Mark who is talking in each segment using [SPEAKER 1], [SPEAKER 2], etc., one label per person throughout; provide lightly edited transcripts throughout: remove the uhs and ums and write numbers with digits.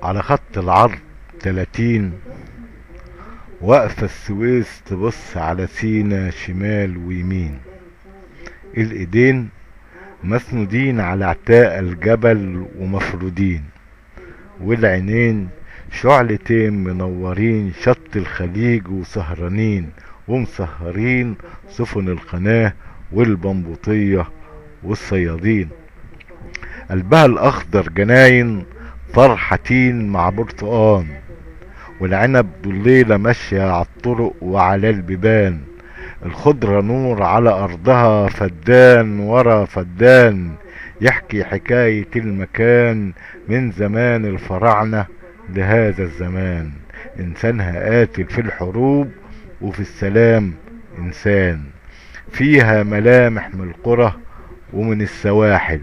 [SPEAKER 1] على خط العرض 30، واقفة السويس تبص على سينا شمال ويمين. الايدين مسنودين على اعتاق الجبل ومفرودين، والعينين شعلتين منورين شط الخليج وسهرانين، ومسهرين سفن القناة والبنبوطية والصيادين. قلبها الاخضر جناين فرحتين مع برتقان، والعنب ضليلة ماشية على الطرق وعلى البيبان. الخضرة نور على ارضها، فدان ورا فدان يحكي حكاية المكان من زمان الفراعنة لهذا الزمان. انسانها قاتل في الحروب وفي السلام انسان. فيها ملامح من القرى ومن السواحل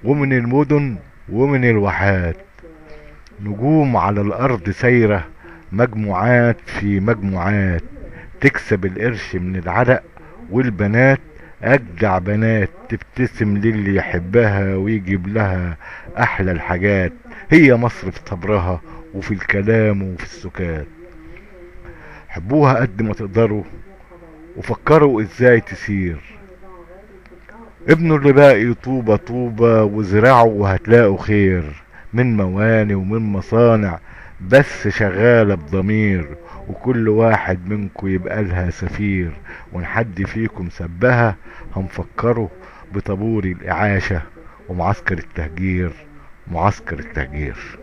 [SPEAKER 1] ومن المدن ومن الواحات. نجوم على الارض سايرة مجموعات في مجموعات، تكسب القرش من العرق، والبنات اجدع بنات تبتسم للي يحبها ويجيب لها احلى الحاجات. هي مصر في صبرها وفي الكلام وفي السكات. حبوها قد ما تقدروا وفكروا ازاي تسير. ابنوا اللي باقي طوبة طوبة وزرعوا وهتلاقوا خير، من مواني ومن مصانع بس شغالة بضمير، وكل واحد منكم يبقى لها سفير. وان حد فيكم سبها هنفكره بطابور الإعاشة ومعسكر التهجير، معسكر التهجير.